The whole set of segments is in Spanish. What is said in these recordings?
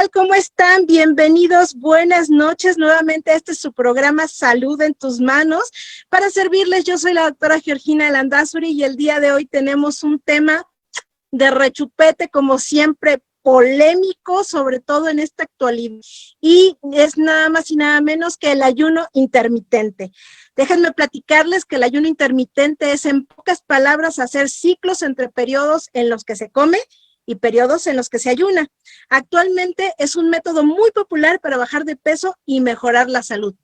tal? ¿Cómo están? Bienvenidos, buenas noches. Nuevamente este es su programa Salud en tus manos. Para servirles, yo soy la doctora Georgina Landázuri y el día de hoy tenemos un tema de rechupete, como siempre, polémico, sobre todo en esta actualidad. Y es nada más y nada menos que el ayuno intermitente. Déjenme platicarles que el ayuno intermitente es, en pocas palabras, hacer ciclos entre periodos en los que se come y periodos en los que se ayuna. Actualmente es un método muy popular para bajar de peso y mejorar la salud.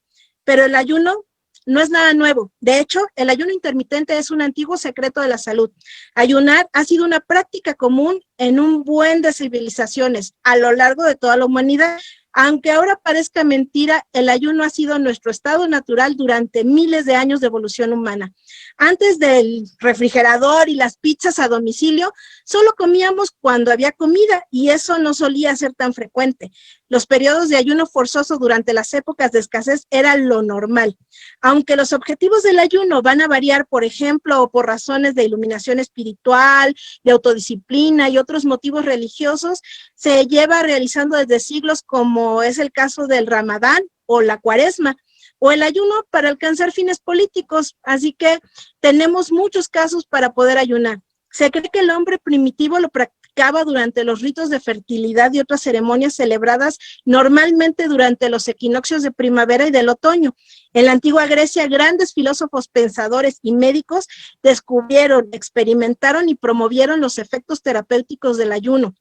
Pero el ayuno no es nada nuevo. De hecho, el ayuno intermitente es un antiguo secreto de la salud. Ayunar ha sido una práctica común en un buen de civilizaciones a lo largo de toda la humanidad. Aunque ahora parezca mentira, el ayuno ha sido nuestro estado natural durante miles de años de evolución humana. Antes del refrigerador y las pizzas a domicilio, solo comíamos cuando había comida y eso no solía ser tan frecuente. Los periodos de ayuno forzoso durante las épocas de escasez era lo normal. Aunque los objetivos del ayuno van a variar, por ejemplo, por razones de iluminación espiritual, de autodisciplina y otros motivos religiosos, se lleva realizando desde siglos, como es el caso del Ramadán o la Cuaresma, o el ayuno para alcanzar fines políticos. Así que tenemos muchos casos para poder ayunar. Se cree que el hombre primitivo lo practicaba durante los ritos de fertilidad y otras ceremonias celebradas normalmente durante los equinoccios de primavera y del otoño. En la antigua Grecia, grandes filósofos, pensadores y médicos descubrieron, experimentaron y promovieron los efectos terapéuticos del ayuno.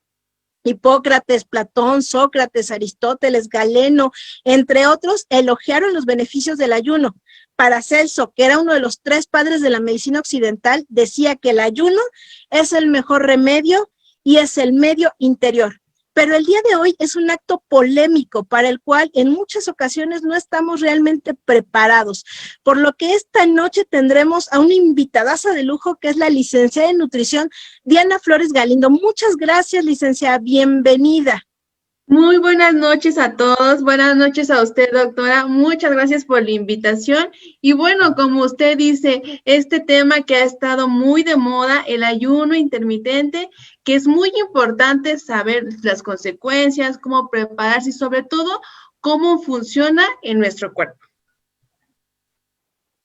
Hipócrates, Platón, Sócrates, Aristóteles, Galeno, entre otros, elogiaron los beneficios del ayuno. Paracelso, que era uno de los tres padres de la medicina occidental, decía que el ayuno es el mejor remedio y es el medio interior. Pero el día de hoy es un acto polémico para el cual en muchas ocasiones no estamos realmente preparados, por lo que esta noche tendremos a una invitadaza de lujo que es la licenciada en nutrición Diana Flores Galindo. Muchas gracias, licenciada, bienvenida. Muy buenas noches a todos, buenas noches a usted, doctora, muchas gracias por la invitación. Y bueno, como usted dice, este tema que ha estado muy de moda, el ayuno intermitente, que es muy importante saber las consecuencias, cómo prepararse y sobre todo, cómo funciona en nuestro cuerpo.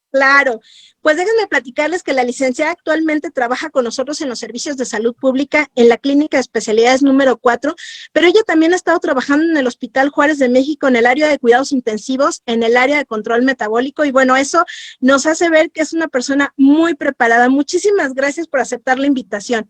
Claro, pues déjenme platicarles que la licenciada actualmente trabaja con nosotros en los servicios de salud pública en la Clínica de Especialidades número 4, pero ella también ha estado trabajando en el Hospital Juárez de México en el área de cuidados intensivos, en el área de control metabólico y bueno, eso nos hace ver que es una persona muy preparada. Muchísimas gracias por aceptar la invitación.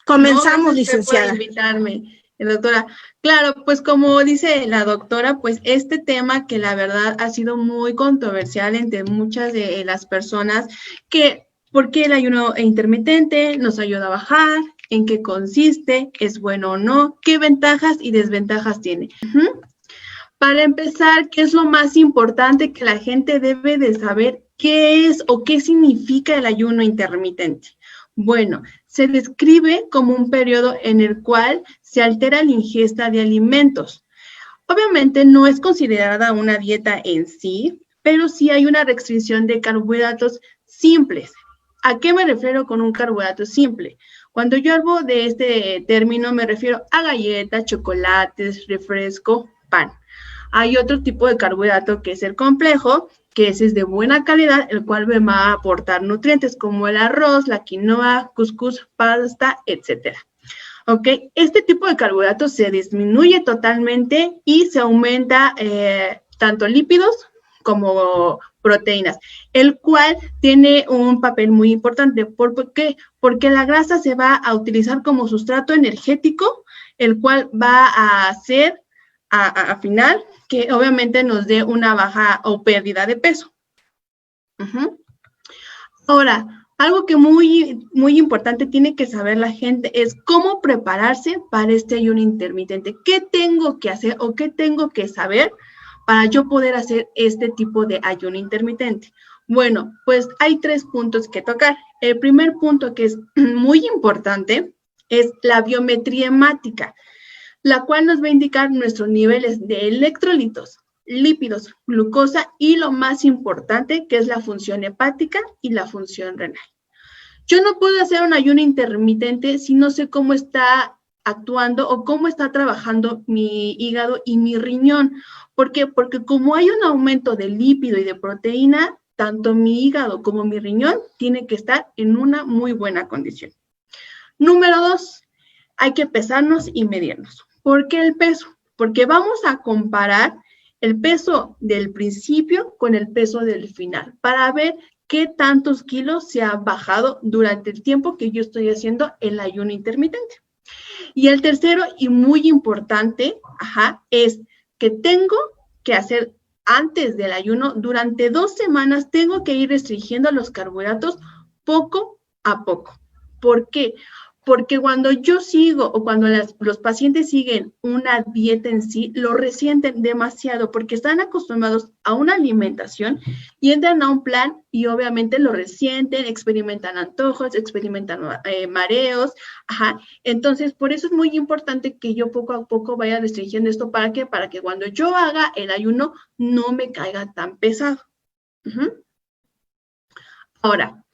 Comenzamos, licenciada. Por invitarme, doctora. Claro, pues como dice la doctora, pues este tema que la verdad ha sido muy controversial entre muchas de las personas, que ¿por qué el ayuno intermitente nos ayuda a bajar? ¿En qué consiste? ¿Es bueno o no? ¿Qué ventajas y desventajas tiene? Para empezar, ¿qué es lo más importante que la gente debe de saber? ¿Qué es o qué significa el ayuno intermitente? Bueno, se describe como un periodo en el cual se altera la ingesta de alimentos. Obviamente no es considerada una dieta en sí, pero sí hay una restricción de carbohidratos simples. ¿A qué me refiero con un carbohidrato simple? Cuando yo hablo de este término me refiero a galletas, chocolates, refresco, pan. Hay otro tipo de carbohidrato que es el complejo, que ese es de buena calidad, el cual me va a aportar nutrientes como el arroz, la quinoa, cuscús, pasta, etcétera. ¿Ok? Este tipo de carbohidratos se disminuye totalmente y se aumenta tanto lípidos como proteínas, el cual tiene un papel muy importante. ¿Por qué? Porque la grasa se va a utilizar como sustrato energético, el cual va a hacer a final que obviamente nos dé una baja o pérdida de peso. Ahora, algo que muy importante tiene que saber la gente es cómo prepararse para este ayuno intermitente. ¿Qué tengo que hacer o qué tengo que saber para yo poder hacer este tipo de ayuno intermitente? Bueno, pues hay 3 puntos que tocar. El primer punto que es muy importante es la biometría hemática, la cual nos va a indicar nuestros niveles de electrolitos, lípidos, glucosa y lo más importante que es la función hepática y la función renal. Yo no puedo hacer un ayuno intermitente si no sé cómo está actuando o cómo está trabajando mi hígado y mi riñón. ¿Por qué? Porque como hay un aumento de lípido y de proteína, tanto mi hígado como mi riñón tiene que estar en una muy buena condición. Número 2, hay que pesarnos y medirnos. ¿Por qué el peso? Porque vamos a comparar el peso del principio con el peso del final para ver qué tantos kilos se ha bajado durante el tiempo que yo estoy haciendo el ayuno intermitente. Y el tercero y muy importante, es que tengo que hacer antes del ayuno, durante 2 semanas, tengo que ir restringiendo los carbohidratos poco a poco. ¿Por qué? Porque cuando yo sigo o cuando los pacientes siguen una dieta en sí, lo resienten demasiado porque están acostumbrados a una alimentación y entran a un plan y obviamente lo resienten, experimentan antojos, experimentan mareos. Entonces, por eso es muy importante que yo poco a poco vaya restringiendo esto. ¿Para qué? Para que cuando yo haga el ayuno no me caiga tan pesado. Ahora,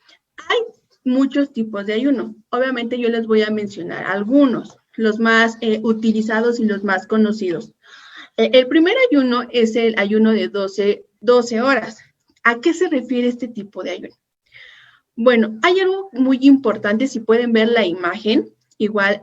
hay muchos tipos de ayuno. Obviamente yo les voy a mencionar algunos, los más utilizados y los más conocidos. El primer ayuno es el ayuno de 12 horas. ¿A qué se refiere este tipo de ayuno? Bueno, hay algo muy importante, si pueden ver la imagen, igual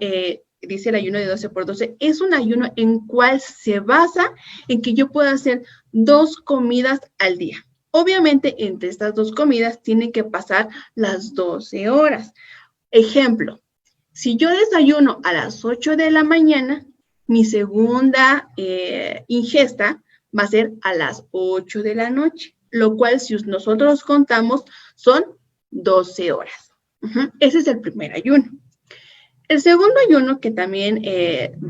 dice el ayuno de 12 por 12, es un ayuno en cual se basa en que yo pueda hacer 2 comidas al día. Obviamente, entre estas 2 comidas tienen que pasar las 12 horas. Ejemplo, si yo desayuno a las 8 de la mañana, mi segunda ingesta va a ser a las 8 de la noche, lo cual si nosotros contamos son 12 horas. Ese es el primer ayuno. El segundo ayuno que también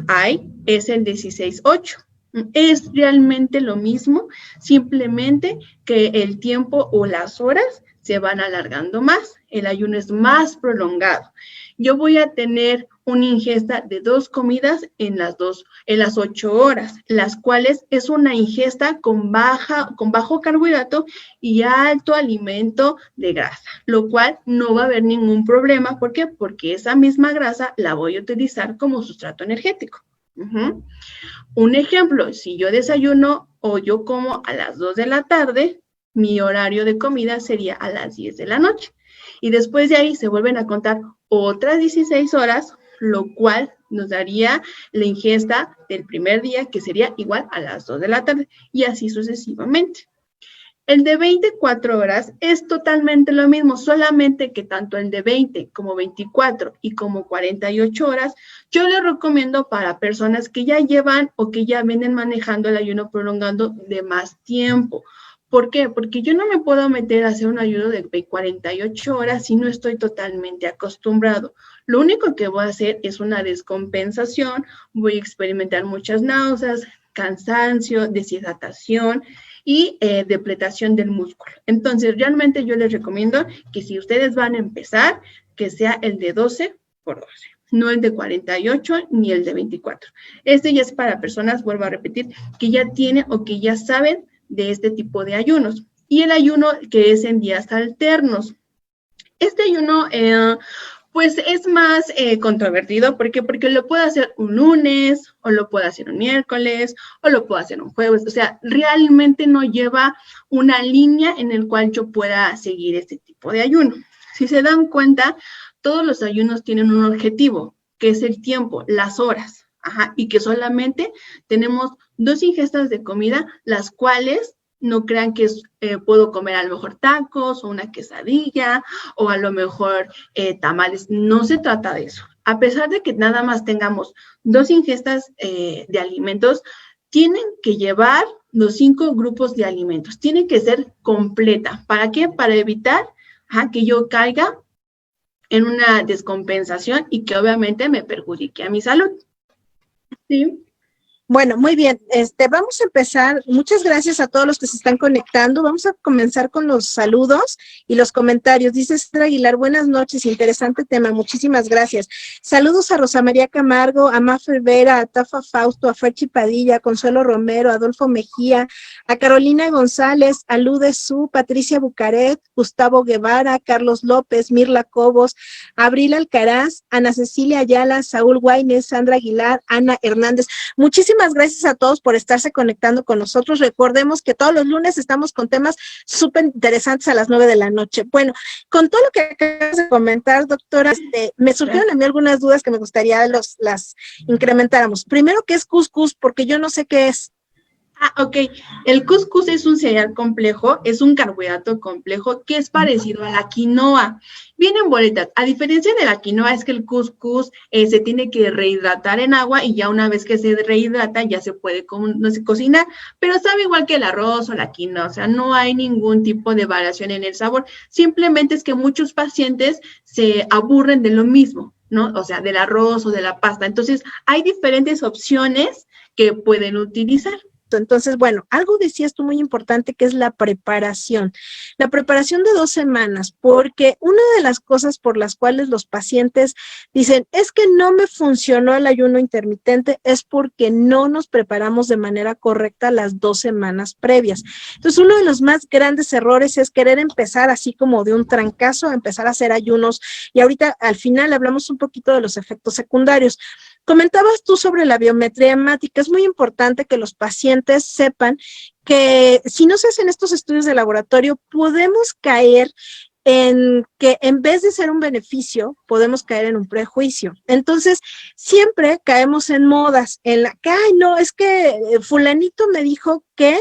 hay es el 16-8. Es realmente lo mismo, simplemente que el tiempo o las horas se van alargando más, el ayuno es más prolongado. Yo voy a tener una ingesta de 2 comidas en las 8 horas, las cuales es una ingesta con bajo carbohidrato y alto alimento de grasa, lo cual no va a haber ningún problema. ¿Por qué? Porque esa misma grasa la voy a utilizar como sustrato energético. Un ejemplo, si yo desayuno o yo como a las 2 de la tarde, mi horario de comida sería a las 10 de la noche. Y después de ahí se vuelven a contar otras 16 horas, lo cual nos daría la ingesta del primer día, que sería igual a las 2 de la tarde, y así sucesivamente. El de 24 horas es totalmente lo mismo, solamente que tanto el de 20 como 24 y como 48 horas, yo les recomiendo para personas que ya llevan o que ya vienen manejando el ayuno prolongado de más tiempo. ¿Por qué? Porque yo no me puedo meter a hacer un ayuno de 48 horas si no estoy totalmente acostumbrado. Lo único que voy a hacer es una descompensación, voy a experimentar muchas náuseas, cansancio, deshidratación y depletación del músculo. Entonces, realmente yo les recomiendo que si ustedes van a empezar, que sea el de 12 por 12, no el de 48 ni el de 24. Este ya es para personas, vuelvo a repetir, que ya tienen o que ya saben de este tipo de ayunos. Y el ayuno que es en días alternos. Este ayuno, pues es más controvertido. ¿Por qué? Porque lo puedo hacer un lunes, o lo puedo hacer un miércoles, o lo puedo hacer un jueves. O sea, realmente no lleva una línea en el cual yo pueda seguir este tipo de ayuno. Si se dan cuenta, todos los ayunos tienen un objetivo, que es el tiempo, las horas. Y que solamente tenemos 2 ingestas de comida, las cuales no crean que puedo comer a lo mejor tacos o una quesadilla o a lo mejor tamales. No se trata de eso. A pesar de que nada más tengamos 2 ingestas de alimentos, tienen que llevar los 5 grupos de alimentos. Tiene que ser completa. ¿Para qué? Para evitar que yo caiga en una descompensación y que obviamente me perjudique a mi salud. ¿Sí? Bueno, muy bien. Vamos a empezar. Muchas gracias a todos los que se están conectando. Vamos a comenzar con los saludos y los comentarios. Dice Sandra Aguilar, buenas noches, interesante tema. Muchísimas gracias. Saludos a Rosa María Camargo, a Mafer Vera, a Tafa Fausto, a Ferchi Padilla, a Consuelo Romero, a Adolfo Mejía, a Carolina González, a Lude Su, Patricia Bucaret, Gustavo Guevara, Carlos López, Mirla Cobos, Abril Alcaraz, Ana Cecilia Ayala, Saúl Guaynes, Sandra Aguilar, Ana Hernández. Muchísimas gracias a todos por estarse conectando con nosotros. Recordemos que todos los lunes estamos con temas súper interesantes a las 9 de la noche. Bueno, con todo lo que acabas de comentar, doctora, me surgieron a mí algunas dudas que me gustaría las incrementáramos. Primero, ¿qué es cuscús? Porque yo no sé qué es. Ok. El cuscús es un cereal complejo, es un carbohidrato complejo que es parecido a la quinoa. Vienen bolitas. A diferencia de la quinoa, es que el cuscús se tiene que rehidratar en agua y ya una vez que se rehidrata ya se puede cocinar, pero sabe igual que el arroz o la quinoa, o sea, no hay ningún tipo de variación en el sabor. Simplemente es que muchos pacientes se aburren de lo mismo, ¿no? O sea, del arroz o de la pasta. Entonces, hay diferentes opciones que pueden utilizar. Entonces, bueno, algo decías tú muy importante que es la preparación de 2 semanas, porque una de las cosas por las cuales los pacientes dicen, es que no me funcionó el ayuno intermitente, es porque no nos preparamos de manera correcta las 2 semanas previas. Entonces, uno de los más grandes errores es querer empezar así como de un trancazo, empezar a hacer ayunos, y ahorita al final hablamos un poquito de los efectos secundarios. Comentabas tú sobre la biometría hemática. Es muy importante que los pacientes sepan que si no se hacen estos estudios de laboratorio, podemos caer en que en vez de ser un beneficio, podemos caer en un prejuicio. Entonces, siempre caemos en modas, en la que, ay, no, es que fulanito me dijo que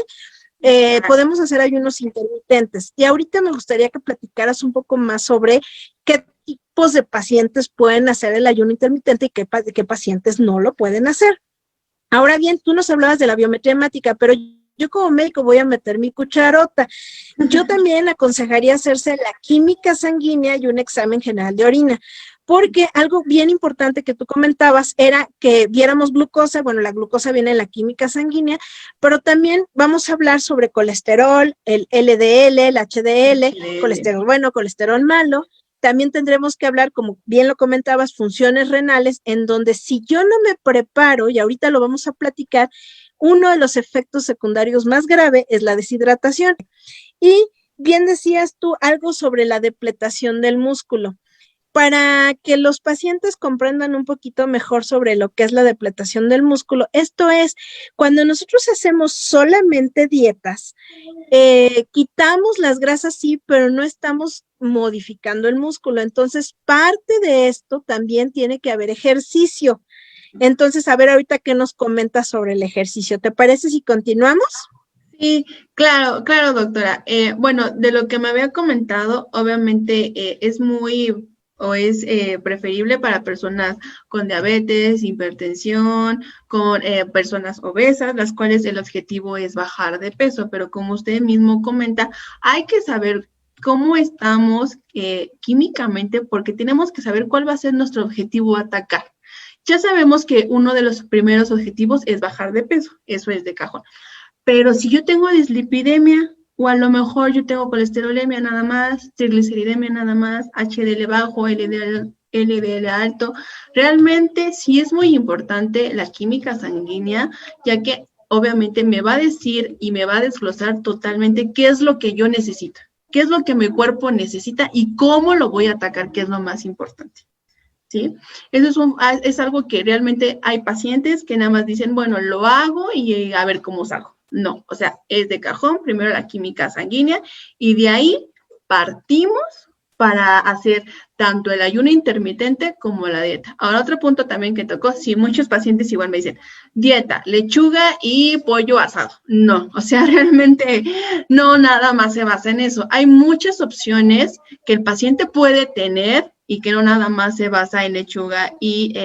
podemos hacer ayunos intermitentes. Y ahorita me gustaría que platicaras un poco más sobre qué tipos de pacientes pueden hacer el ayuno intermitente y qué pacientes no lo pueden hacer. Ahora bien, tú nos hablabas de la biometría hemática, pero yo como médico voy a meter mi cucharota. Yo también aconsejaría hacerse la química sanguínea y un examen general de orina, porque algo bien importante que tú comentabas era que viéramos glucosa. Bueno, la glucosa viene en la química sanguínea, pero también vamos a hablar sobre colesterol, el LDL, el HDL, colesterol bueno, colesterol malo. También tendremos que hablar, como bien lo comentabas, funciones renales, en donde si yo no me preparo, y ahorita lo vamos a platicar, uno de los efectos secundarios más grave es la deshidratación. Y bien decías tú algo sobre la depletación del músculo. Para que los pacientes comprendan un poquito mejor sobre lo que es la depletación del músculo, esto es, cuando nosotros hacemos solamente dietas, quitamos las grasas sí, pero no estamos modificando el músculo. Entonces, parte de esto también tiene que haber ejercicio. Entonces, a ver ahorita qué nos comentas sobre el ejercicio. ¿Te parece si continuamos? Sí, claro, claro, doctora. Bueno, de lo que me había comentado, obviamente es muy o es preferible para personas con diabetes, hipertensión, con personas obesas, las cuales el objetivo es bajar de peso, pero como usted mismo comenta, hay que saber cómo estamos químicamente, porque tenemos que saber cuál va a ser nuestro objetivo a atacar. Ya sabemos que uno de los primeros objetivos es bajar de peso, eso es de cajón. Pero si yo tengo dislipidemia, o a lo mejor yo tengo colesterolemia nada más, trigliceridemia nada más, HDL bajo, LDL alto, realmente sí es muy importante la química sanguínea, ya que obviamente me va a decir y me va a desglosar totalmente qué es lo que yo necesito, qué es lo que mi cuerpo necesita y cómo lo voy a atacar, que es lo más importante. ¿Sí? Eso es algo que realmente hay pacientes que nada más dicen, bueno, lo hago y a ver cómo salgo. No, o sea, es de cajón, primero la química sanguínea y de ahí partimos para hacer tanto el ayuno intermitente como la dieta. Ahora, otro punto también que tocó, sí, muchos pacientes igual me dicen, dieta, lechuga y pollo asado. No, o sea, realmente no nada más se basa en eso. Hay muchas opciones que el paciente puede tener y que no nada más se basa en lechuga y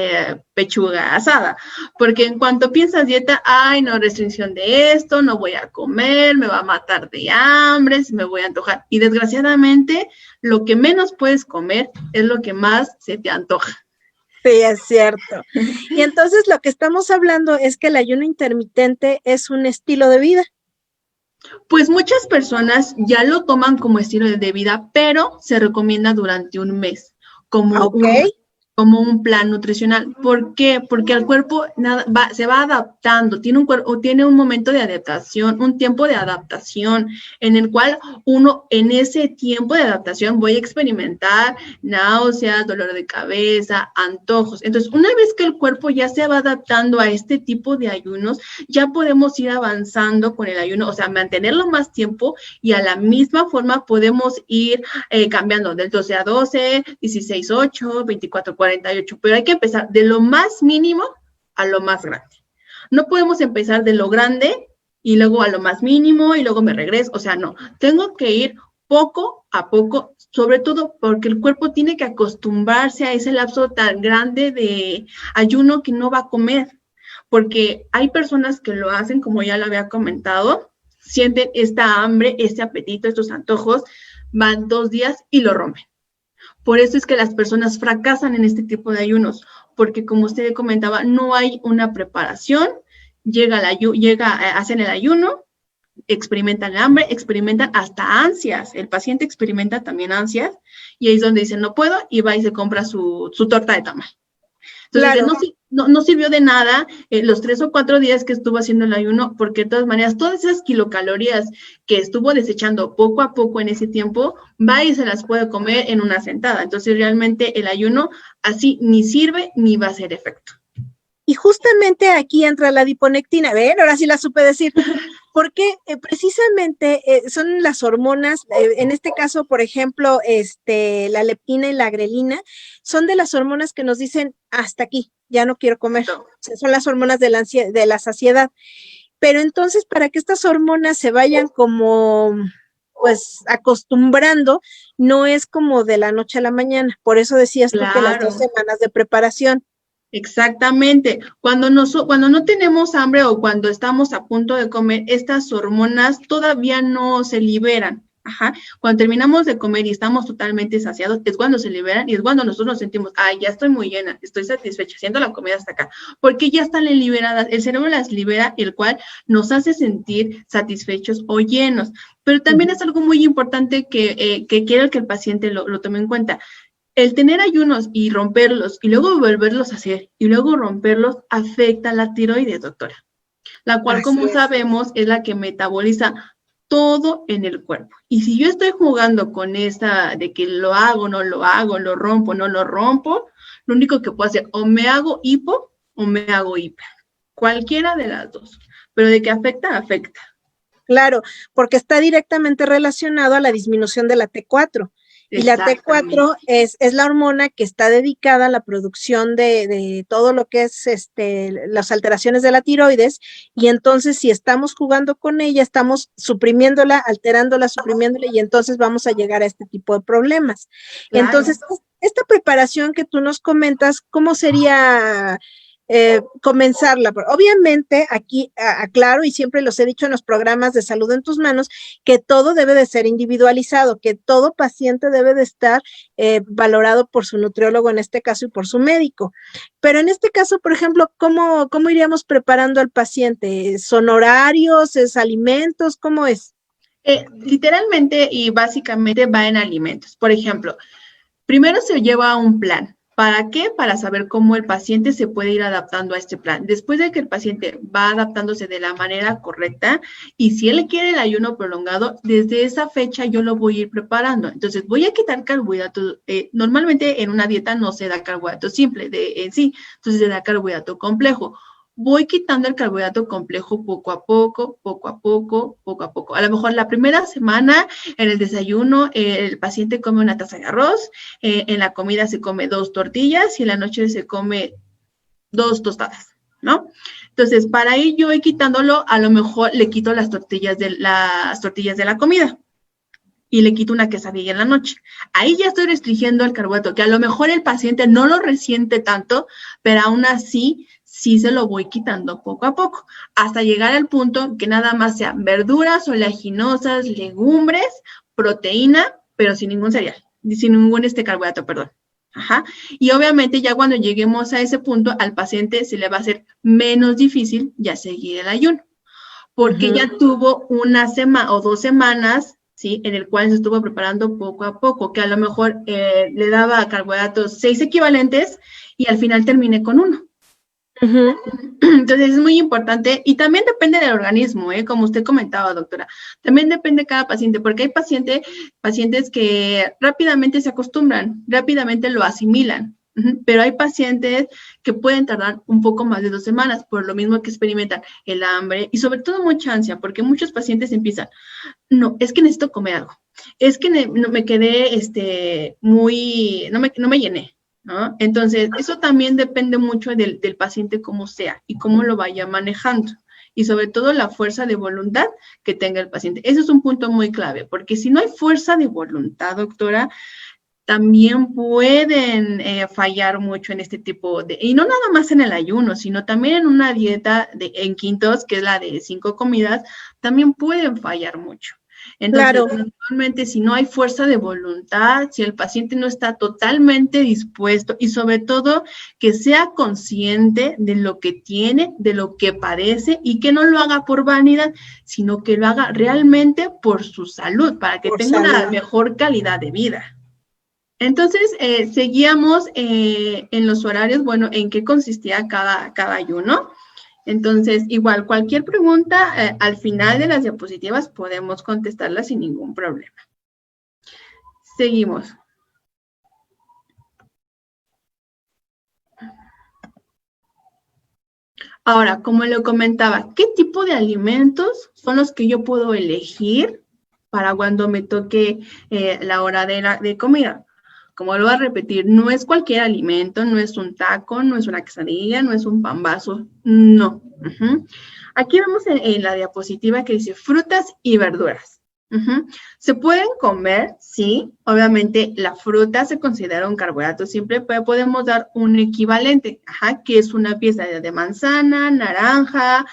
pechuga asada. Porque en cuanto piensas dieta, ay, no, restricción de esto, no voy a comer, me va a matar de hambre, me voy a antojar. Y desgraciadamente, lo que menos puedes comer es lo que más se te antoja. Sí, es cierto. Y entonces lo que estamos hablando es que el ayuno intermitente es un estilo de vida. Pues muchas personas ya lo toman como estilo de vida, pero se recomienda durante un mes como Ok. como un plan nutricional. ¿Por qué? Porque el cuerpo se va adaptando, tiene un momento de adaptación, un tiempo de adaptación en el cual uno en ese tiempo de adaptación voy a experimentar náuseas, dolor de cabeza, antojos. Entonces, una vez que el cuerpo ya se va adaptando a este tipo de ayunos, ya podemos ir avanzando con el ayuno, o sea, mantenerlo más tiempo y a la misma forma podemos ir cambiando del 12 a 12, 16, 8, 24, 48, pero hay que empezar de lo más mínimo a lo más grande. No podemos empezar de lo grande y luego a lo más mínimo y luego me regreso, o sea, no, tengo que ir poco a poco, sobre todo porque el cuerpo tiene que acostumbrarse a ese lapso tan grande de ayuno que no va a comer, porque hay personas que lo hacen, como ya lo había comentado, sienten esta hambre, este apetito, estos antojos, van 2 días y lo rompen. Por eso es que las personas fracasan en este tipo de ayunos, porque como usted comentaba, no hay una preparación, hacen el ayuno, experimentan el hambre, experimentan hasta ansias, el paciente experimenta también ansias, y ahí es donde dicen no puedo, y va y se compra su torta de tamal. Entonces, Claro. no sirvió de nada los 3 o 4 días que estuvo haciendo el ayuno, porque de todas maneras, todas esas kilocalorías que estuvo desechando poco a poco en ese tiempo, va y se las puede comer en una sentada. Entonces, realmente el ayuno así ni sirve ni va a hacer efecto. Y justamente aquí entra la adiponectina. ¿Ven? Ahora sí la supe decir. Porque precisamente son las hormonas, en este caso, por ejemplo, la leptina y la grelina, son de las hormonas que nos dicen hasta aquí, ya no quiero comer. O sea, son las hormonas de la saciedad. Pero entonces, para que estas hormonas se vayan como, pues, acostumbrando, no es como de la noche a la mañana. Por eso decías tú que las 2 semanas de preparación. Exactamente. Cuando no tenemos hambre o cuando estamos a punto de comer, estas hormonas todavía no se liberan. Ajá. Cuando terminamos de comer y estamos totalmente saciados, es cuando se liberan y es cuando nosotros nos sentimos, ay, ya estoy muy llena, estoy satisfecha, haciendo la comida hasta acá, porque ya están liberadas, el cerebro las libera, el cual nos hace sentir satisfechos o llenos. Pero también es algo muy importante que quiero que el paciente lo tome en cuenta. El tener ayunos y romperlos y luego volverlos a hacer y luego romperlos afecta a la tiroides, doctora, la cual, como sabemos, es la que metaboliza todo en el cuerpo. Y si yo estoy jugando con esa de que lo hago, no lo hago, lo rompo, no lo rompo, lo único que puedo hacer, o me hago hipo o me hago hiper. Cualquiera de las dos. Pero de que afecta, afecta. Claro, porque está directamente relacionado a la disminución de la T4. Y la T4 es la hormona que está dedicada a la producción de todo lo que es las alteraciones de la tiroides, y entonces si estamos jugando con ella, estamos suprimiéndola, alterándola, suprimiéndola, y entonces vamos a llegar a este tipo de problemas. Claro. Entonces, esta preparación que tú nos comentas, ¿cómo sería comenzarla? Obviamente aquí aclaro, y siempre los he dicho en los programas de Salud en tus Manos, que todo debe de ser individualizado, que todo paciente debe de estar valorado por su nutriólogo en este caso y por su médico. Pero en este caso, por ejemplo, ¿cómo iríamos preparando al paciente? ¿Son horarios? ¿Es alimentos? ¿Cómo es? Literalmente y básicamente va en alimentos. Por ejemplo, primero se lleva un plan. ¿Para qué? Para saber cómo el paciente se puede ir adaptando a este plan. Después de que el paciente va adaptándose de la manera correcta, y si él quiere el ayuno prolongado, desde esa fecha yo lo voy a ir preparando. Entonces, voy a quitar carbohidratos. Normalmente en una dieta no se da carbohidrato simple en sí, entonces se da carbohidrato complejo. Voy quitando el carbohidrato complejo poco a poco, poco a poco, poco a poco. A lo mejor la primera semana en el desayuno el paciente come una taza de arroz, en la comida se come 2 tortillas y en la noche se come 2 tostadas, ¿no? Entonces, para ir yo quitándolo, a lo mejor le quito las tortillas de la comida y le quito una quesadilla en la noche. Ahí ya estoy restringiendo el carbohidrato, que a lo mejor el paciente no lo resiente tanto, pero aún así sí se lo voy quitando poco a poco, hasta llegar al punto que nada más sean verduras, oleaginosas, legumbres, proteína, pero sin ningún cereal, sin ningún carbohidrato, perdón. Ajá. Y obviamente ya cuando lleguemos a ese punto, al paciente se le va a hacer menos difícil ya seguir el ayuno, porque ya tuvo una semana o 2 semanas, ¿sí? En el cual se estuvo preparando poco a poco, que a lo mejor le daba carbohidratos 6 equivalentes y al final terminé con 1. Entonces es muy importante y también depende del organismo, como usted comentaba, doctora. También depende de cada paciente, porque hay pacientes que rápidamente se acostumbran, rápidamente lo asimilan, pero hay pacientes que pueden tardar un poco más de 2 semanas, por lo mismo que experimentan el hambre y sobre todo mucha ansia, porque muchos pacientes empiezan, no, es que necesito comer algo, es que no me quedé no me llené, ¿no? Entonces, eso también depende mucho del paciente cómo sea y cómo lo vaya manejando. Y sobre todo la fuerza de voluntad que tenga el paciente. Ese es un punto muy clave, porque si no hay fuerza de voluntad, doctora, también pueden fallar mucho en este tipo y no nada más en el ayuno, sino también en una dieta en quintos, que es la de 5 comidas, también pueden fallar mucho. Entonces, Claro. normalmente si no hay fuerza de voluntad, si el paciente no está totalmente dispuesto y sobre todo que sea consciente de lo que tiene, de lo que padece y que no lo haga por vanidad, sino que lo haga realmente por su salud, para que tenga una mejor calidad de vida. Entonces, seguíamos en los horarios, bueno, en qué consistía cada ayuno. Entonces, igual, cualquier pregunta al final de las diapositivas podemos contestarla sin ningún problema. Seguimos. Ahora, como le comentaba, ¿qué tipo de alimentos son los que yo puedo elegir para cuando me toque la hora de comida? Como lo voy a repetir, no es cualquier alimento, no es un taco, no es una quesadilla, no es un pambazo, no. Aquí vemos en la diapositiva que dice frutas y verduras. Se pueden comer, sí, obviamente la fruta se considera un carbohidrato simple, pero podemos dar un equivalente, que es una pieza de manzana, naranja,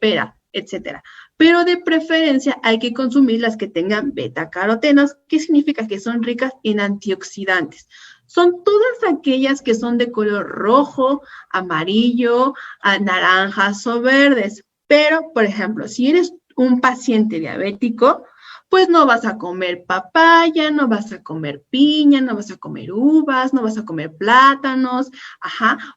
pera, etcétera. Pero de preferencia hay que consumir las que tengan betacarotenos, que significa que son ricas en antioxidantes. Son todas aquellas que son de color rojo, amarillo, naranjas o verdes. Pero, por ejemplo, si eres un paciente diabético, pues no vas a comer papaya, no vas a comer piña, no vas a comer uvas, no vas a comer plátanos.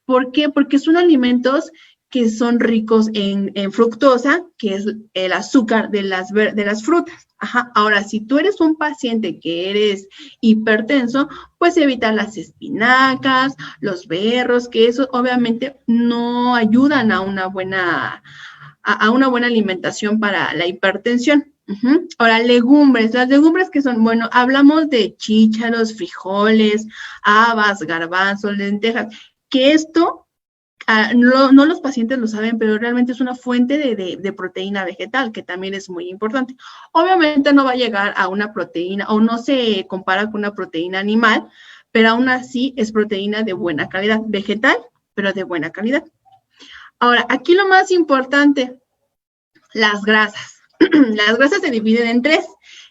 ¿Por qué? Porque son alimentos que son ricos en fructosa, que es el azúcar de las frutas. Ahora, si tú eres un paciente que eres hipertenso, pues evita las espinacas, los berros, que eso obviamente no ayudan a una buena alimentación para la hipertensión. Ahora, legumbres. Las legumbres que son, bueno, hablamos de chícharos, frijoles, habas, garbanzos, lentejas, que esto no los pacientes lo saben, pero realmente es una fuente de proteína vegetal, que también es muy importante. Obviamente no va a llegar a una proteína, o no se compara con una proteína animal, pero aún así es proteína de buena calidad, vegetal, pero de buena calidad. Ahora, aquí lo más importante, las grasas. Las grasas se dividen en 3,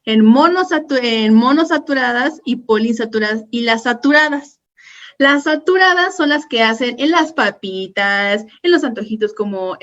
en monosaturadas y poliinsaturadas y las saturadas. Las saturadas son las que hacen en las papitas, en los antojitos como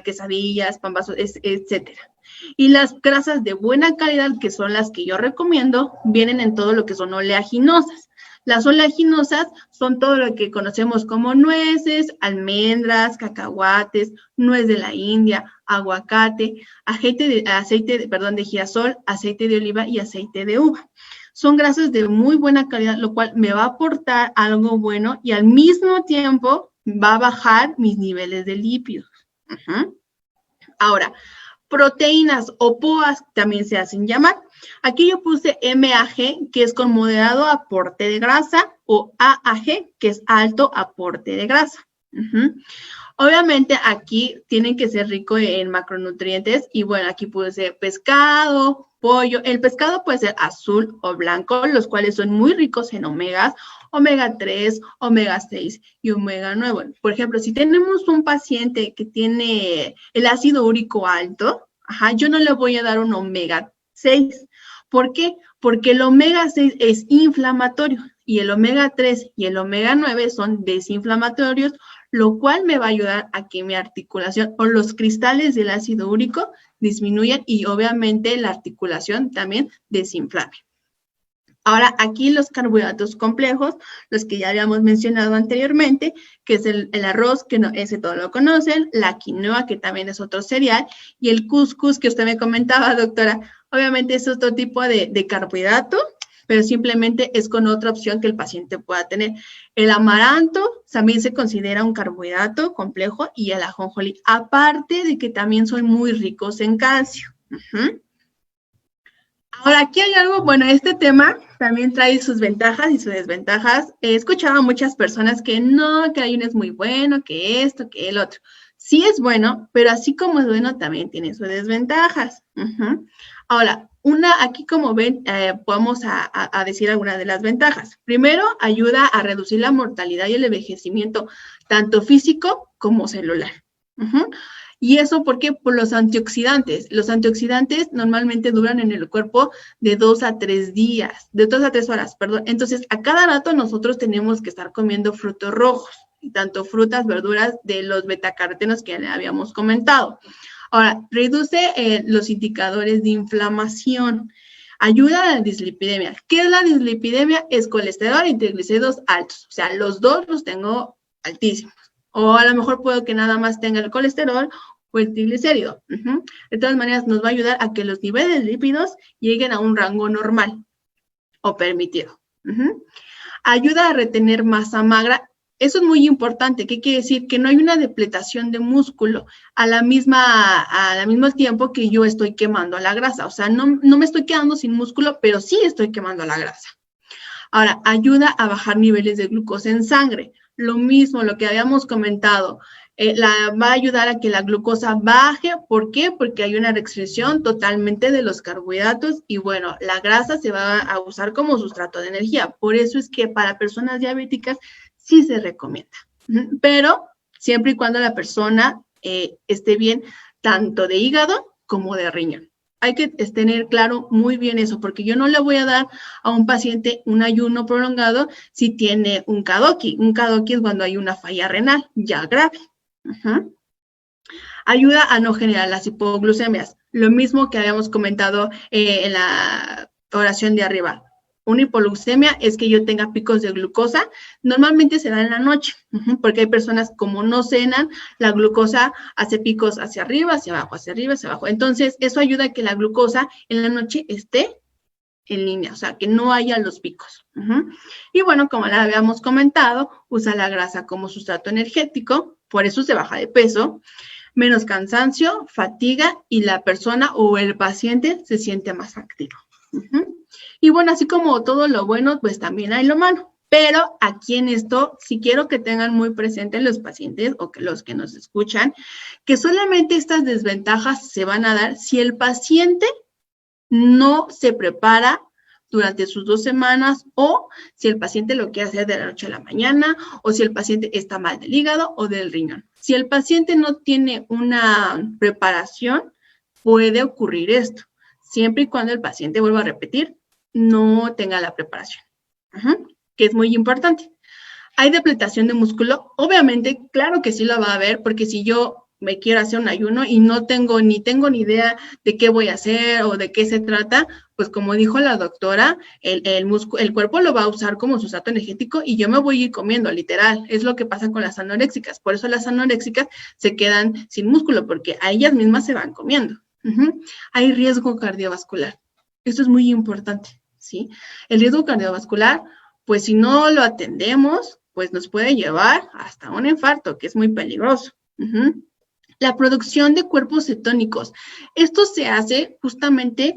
quesadillas, pambazos, etcétera. Y las grasas de buena calidad, que son las que yo recomiendo, vienen en todo lo que son oleaginosas. Las oleaginosas son todo lo que conocemos como nueces, almendras, cacahuates, nuez de la India, aguacate, aceite de girasol, aceite de oliva y aceite de uva. Son grasas de muy buena calidad, lo cual me va a aportar algo bueno y al mismo tiempo va a bajar mis niveles de lípidos. Ahora, proteínas o POAs también se hacen llamar. Aquí yo puse MAG, que es con moderado aporte de grasa, o AAG, que es alto aporte de grasa. Obviamente aquí tienen que ser ricos en macronutrientes y bueno, aquí puse pescado, pollo. El pescado puede ser azul o blanco, los cuales son muy ricos en omegas, omega 3, omega 6 y omega 9. Por ejemplo, si tenemos un paciente que tiene el ácido úrico alto, yo no le voy a dar un omega 6. ¿Por qué? Porque el omega 6 es inflamatorio. y el omega 3 y el omega 9 son desinflamatorios, lo cual me va a ayudar a que mi articulación o los cristales del ácido úrico disminuyan y obviamente la articulación también desinflame. Ahora, aquí los carbohidratos complejos, los que ya habíamos mencionado anteriormente, que es el arroz, que no, ese todos lo conocen, la quinoa, que también es otro cereal, y el cuscús, que usted me comentaba, doctora, obviamente es otro tipo de carbohidrato, pero simplemente es con otra opción que el paciente pueda tener. El amaranto también se considera un carbohidrato complejo y el ajonjolí, aparte de que también son muy ricos en calcio. Ahora, aquí hay algo, bueno, este tema también trae sus ventajas y sus desventajas. He escuchado a muchas personas que no, que el ayuno es muy bueno, que esto, que el otro. Sí es bueno, pero así como es bueno, también tiene sus desventajas. Ahora, aquí como ven, vamos a decir algunas de las ventajas. Primero, ayuda a reducir la mortalidad y el envejecimiento, tanto físico como celular. ¿Y eso por qué? Por los antioxidantes. Los antioxidantes normalmente duran en el cuerpo de 2 a 3 días, de 2 a 3 horas, perdón. Entonces, a cada rato nosotros tenemos que estar comiendo frutos rojos, y tanto frutas, verduras de los betacarotenos que ya habíamos comentado. Ahora, reduce los indicadores de inflamación. Ayuda a la dislipidemia. ¿Qué es la dislipidemia? Es colesterol y triglicéridos altos. O sea, los dos los tengo altísimos. O a lo mejor puedo que nada más tenga el colesterol o el triglicérido. De todas maneras, nos va a ayudar a que los niveles de lípidos lleguen a un rango normal o permitido. Ayuda a retener masa magra. Eso es muy importante. ¿Qué quiere decir? Que no hay una depletación de músculo al mismo tiempo que yo estoy quemando la grasa. O sea, no me estoy quedando sin músculo, pero sí estoy quemando la grasa. Ahora, ayuda a bajar niveles de glucosa en sangre. Lo mismo, lo que habíamos comentado, va a ayudar a que la glucosa baje. ¿Por qué? Porque hay una restricción totalmente de los carbohidratos y bueno, la grasa se va a usar como sustrato de energía. Por eso es que para personas diabéticas sí se recomienda, pero siempre y cuando la persona esté bien tanto de hígado como de riñón. Hay que tener claro muy bien eso, porque yo no le voy a dar a un paciente un ayuno prolongado si tiene un KDOQI. Un KDOQI es cuando hay una falla renal ya grave. Ayuda a no generar las hipoglucemias. Lo mismo que habíamos comentado en la oración de arriba. Una hipoglucemia es que yo tenga picos de glucosa, normalmente se da en la noche, porque hay personas como no cenan, la glucosa hace picos hacia arriba, hacia abajo, hacia arriba, hacia abajo. Entonces, eso ayuda a que la glucosa en la noche esté en línea, o sea, que no haya los picos. Y bueno, como la habíamos comentado, usa la grasa como sustrato energético, por eso se baja de peso, menos cansancio, fatiga y la persona o el paciente se siente más activo. Y bueno, así como todo lo bueno, pues también hay lo malo. Pero aquí en esto, sí quiero que tengan muy presente los pacientes o que los que nos escuchan, que solamente estas desventajas se van a dar si el paciente no se prepara durante sus 2 semanas o si el paciente lo quiere hacer de la noche a la mañana o si el paciente está mal del hígado o del riñón. Si el paciente no tiene una preparación, puede ocurrir esto, siempre y cuando el paciente, vuelva a repetir, no tenga la preparación, que es muy importante. ¿Hay depletación de músculo? Obviamente, claro que sí lo va a haber, porque si yo me quiero hacer un ayuno y no tengo ni idea de qué voy a hacer o de qué se trata, pues como dijo la doctora, el cuerpo lo va a usar como sustrato energético y yo me voy a ir comiendo, literal. Es lo que pasa con las anoréxicas. Por eso las anoréxicas se quedan sin músculo, porque a ellas mismas se van comiendo. Hay riesgo cardiovascular. Esto es muy importante, ¿sí? El riesgo cardiovascular, pues si no lo atendemos, pues nos puede llevar hasta un infarto, que es muy peligroso. La producción de cuerpos cetónicos. Esto se hace justamente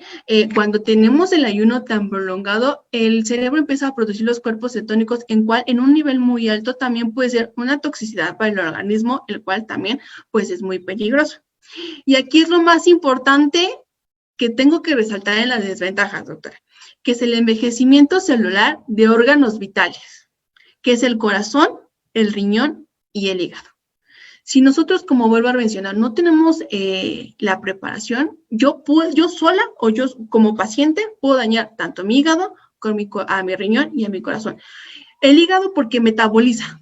cuando tenemos el ayuno tan prolongado, el cerebro empieza a producir los cuerpos cetónicos, en un nivel muy alto también puede ser una toxicidad para el organismo, el cual también pues es muy peligroso. Y aquí es lo más importante que tengo que resaltar en las desventajas, doctora, que es el envejecimiento celular de órganos vitales, que es el corazón, el riñón y el hígado. Si nosotros, como vuelvo a mencionar, no tenemos la preparación, yo sola o yo como paciente puedo dañar tanto mi hígado a mi riñón y a mi corazón. El hígado porque metaboliza,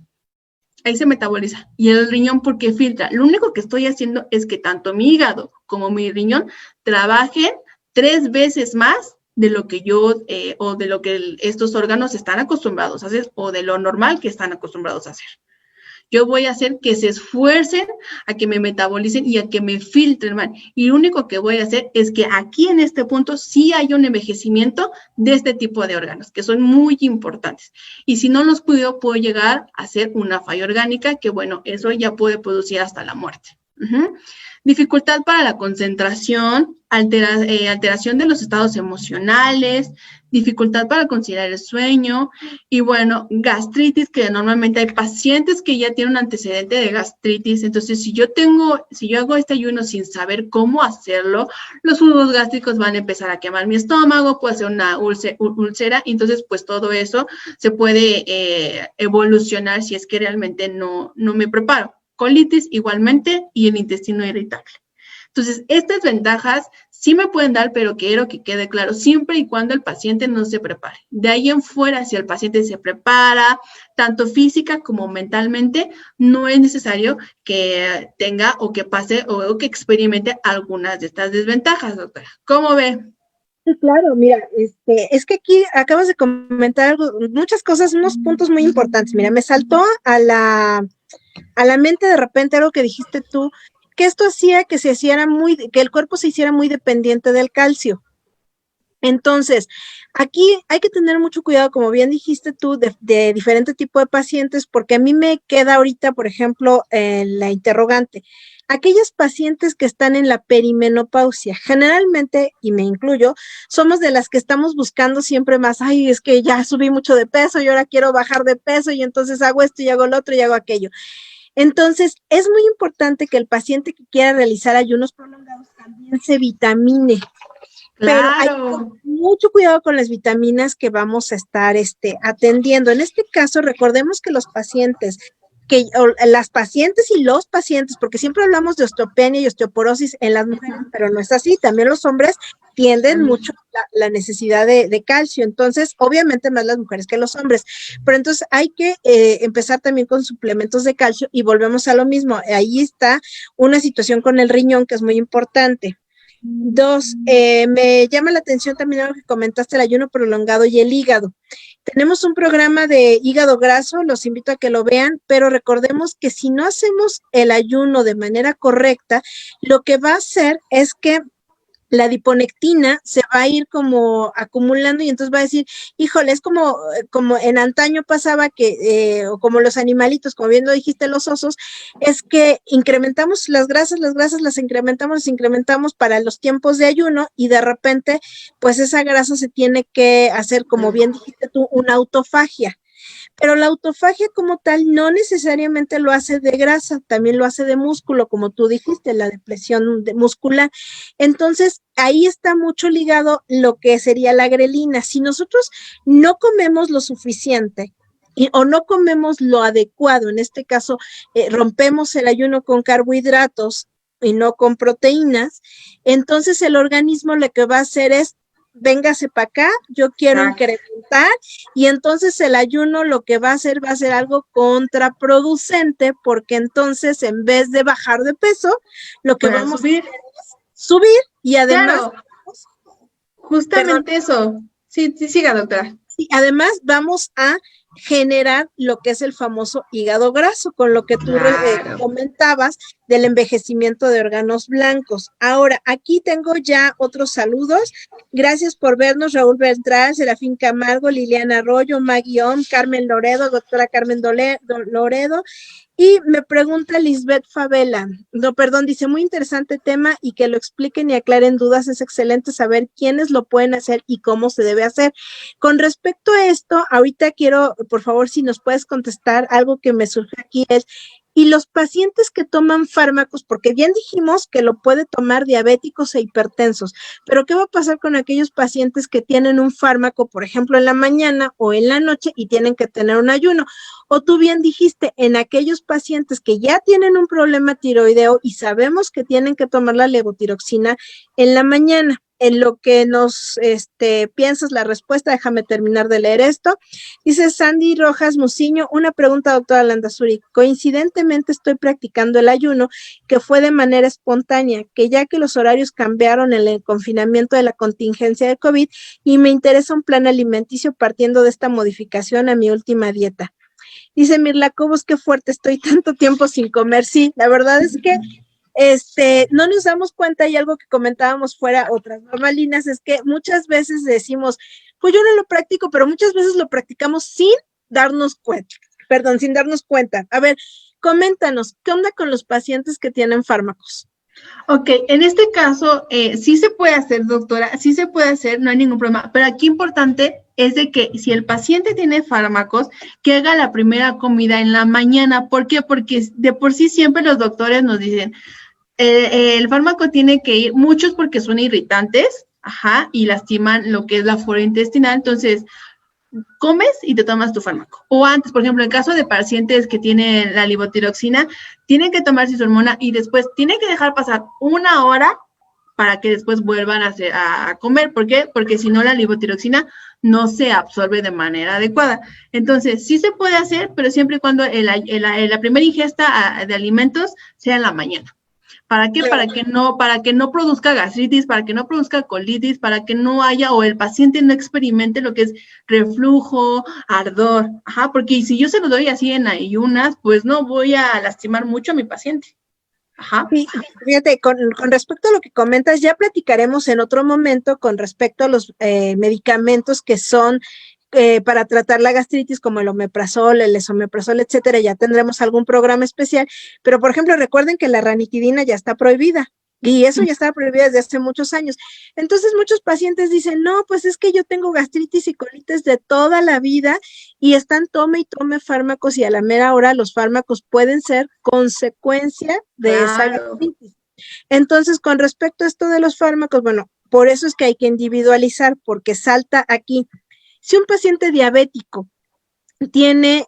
ahí se metaboliza, y el riñón porque filtra. Lo único que estoy haciendo es que tanto mi hígado como mi riñón trabajen 3 veces más de lo que yo, o de lo que estos órganos están acostumbrados a hacer, o de lo normal que están acostumbrados a hacer. Yo voy a hacer que se esfuercen a que me metabolicen y a que me filtren, man. Y lo único que voy a hacer es que aquí en este punto sí hay un envejecimiento de este tipo de órganos, que son muy importantes. Y si no los cuido, puedo llegar a ser una falla orgánica, que bueno, eso ya puede producir hasta la muerte. Dificultad para la concentración, alteración de los estados emocionales, dificultad para conciliar el sueño y bueno, gastritis, que normalmente hay pacientes que ya tienen un antecedente de gastritis. Entonces, si yo hago este ayuno sin saber cómo hacerlo, los jugos gástricos van a empezar a quemar mi estómago, puede ser una úlcera, entonces pues todo eso se puede evolucionar si es que realmente no me preparo. Colitis igualmente y el intestino irritable. Entonces, estas ventajas sí me pueden dar, pero quiero que quede claro, siempre y cuando el paciente no se prepare. De ahí en fuera, si el paciente se prepara, tanto física como mentalmente, no es necesario que tenga o que pase o que experimente algunas de estas desventajas, doctora. ¿Cómo ve? Sí, claro, mira, es que aquí acabas de comentar algo, muchas cosas, unos puntos muy importantes. Mira, me saltó a la mente de repente algo que dijiste tú, que esto hacía que que el cuerpo se hiciera muy dependiente del calcio. Entonces, aquí hay que tener mucho cuidado, como bien dijiste tú, de diferente tipo de pacientes, porque a mí me queda ahorita, por ejemplo, la interrogante. Aquellas pacientes que están en la perimenopausia, generalmente, y me incluyo, somos de las que estamos buscando siempre más, ay, es que ya subí mucho de peso y ahora quiero bajar de peso y entonces hago esto y hago lo otro y hago aquello. Entonces, es muy importante que el paciente que quiera realizar ayunos prolongados también se vitamine. Pero hay mucho cuidado con las vitaminas que vamos a estar atendiendo. En este caso, recordemos que las pacientes y los pacientes, porque siempre hablamos de osteopenia y osteoporosis en las mujeres, pero no es así. También los hombres tienden mucho la necesidad de calcio. Entonces, obviamente más las mujeres que los hombres. Pero entonces hay que empezar también con suplementos de calcio y volvemos a lo mismo. Ahí está una situación con el riñón que es muy importante. 2, me llama la atención también algo que comentaste, el ayuno prolongado y el hígado. Tenemos un programa de hígado graso, los invito a que lo vean, pero recordemos que si no hacemos el ayuno de manera correcta, lo que va a hacer es que la adiponectina se va a ir como acumulando y entonces va a decir, híjole, es como en antaño pasaba que, o como los animalitos, como bien lo dijiste, los osos, es que incrementamos las grasas las incrementamos para los tiempos de ayuno y de repente, pues esa grasa se tiene que hacer, como bien dijiste tú, una autofagia. Pero la autofagia como tal no necesariamente lo hace de grasa, también lo hace de músculo, como tú dijiste, la depresión muscular. Entonces, ahí está mucho ligado lo que sería la grelina. Si nosotros no comemos lo suficiente, o no comemos lo adecuado, en este caso, rompemos el ayuno con carbohidratos y no con proteínas, entonces el organismo lo que va a hacer es véngase para acá, yo quiero incrementar, y entonces el ayuno lo que va a ser algo contraproducente, porque entonces en vez de bajar de peso, lo que vamos a hacer es subir y además... Claro, justamente eso. Sí, siga, doctora. Y además vamos a generar lo que es el famoso hígado graso, con lo que tú comentabas del envejecimiento de órganos blancos. Ahora, aquí tengo ya otros saludos. Gracias por vernos, Raúl Beltrán, Serafín Camargo, Liliana Arroyo, Maggie Om, Carmen Loredo, doctora Carmen Loredo. Y me pregunta Lisbeth Favela, no, perdón, dice, muy interesante tema y que lo expliquen y aclaren dudas, es excelente saber quiénes lo pueden hacer y cómo se debe hacer. Con respecto a esto, ahorita quiero, por favor, si nos puedes contestar, algo que me surge aquí es, y los pacientes que toman fármacos, porque bien dijimos que lo puede tomar diabéticos e hipertensos, pero ¿qué va a pasar con aquellos pacientes que tienen un fármaco, por ejemplo, en la mañana o en la noche y tienen que tener un ayuno? O tú bien dijiste, en aquellos pacientes que ya tienen un problema tiroideo y sabemos que tienen que tomar la levotiroxina en la mañana. en lo que nos piensas la respuesta, déjame terminar de leer esto. Dice Sandy Rojas Muciño, una pregunta, doctora Landazuri. Coincidentemente estoy practicando el ayuno, que fue de manera espontánea, que ya que los horarios cambiaron en el confinamiento de la contingencia de COVID, y me interesa un plan alimenticio partiendo de esta modificación a mi última dieta. Dice Mirla Cobos, qué fuerte, estoy tanto tiempo sin comer. Sí, la verdad es que no nos damos cuenta, y algo que comentábamos fuera otras bambalinas, es que muchas veces decimos, pues yo no lo practico, pero muchas veces lo practicamos sin darnos cuenta, sin darnos cuenta. A ver, coméntanos, ¿qué onda con los pacientes que tienen fármacos? Ok, en este caso, sí se puede hacer, doctora, sí se puede hacer, no hay ningún problema, pero aquí importante es de que si el paciente tiene fármacos, que haga la primera comida en la mañana. ¿Por qué? Porque de por sí siempre los doctores nos dicen, el fármaco tiene que ir, muchos porque son irritantes, y lastiman lo que es la flora intestinal, entonces comes y te tomas tu fármaco. O antes, por ejemplo, en caso de pacientes que tienen la levotiroxina, tienen que tomarse su hormona y después tienen que dejar pasar 1 hora para que después vuelvan a comer. ¿Por qué? Porque si no, la levotiroxina no se absorbe de manera adecuada. Entonces, sí se puede hacer, pero siempre y cuando la primera ingesta de alimentos sea en la mañana. ¿Para qué? Para que no produzca gastritis, para que no produzca colitis, para que no haya o el paciente no experimente lo que es reflujo, ardor. Porque si yo se lo doy así en ayunas, pues no voy a lastimar mucho a mi paciente. Sí, fíjate, con respecto a lo que comentas, ya platicaremos en otro momento con respecto a los medicamentos que son para tratar la gastritis, como el omeprazol, el esomeprazol, etcétera. Ya tendremos algún programa especial, pero por ejemplo, recuerden que la ranitidina ya está prohibida. Y eso ya estaba prohibido desde hace muchos años. Entonces, muchos pacientes dicen, no, pues es que yo tengo gastritis y colitis de toda la vida y están tome y tome fármacos, y a la mera hora los fármacos pueden ser consecuencia de esa gastritis. Entonces, con respecto a esto de los fármacos, bueno, por eso es que hay que individualizar, porque salta aquí. Si un paciente diabético tiene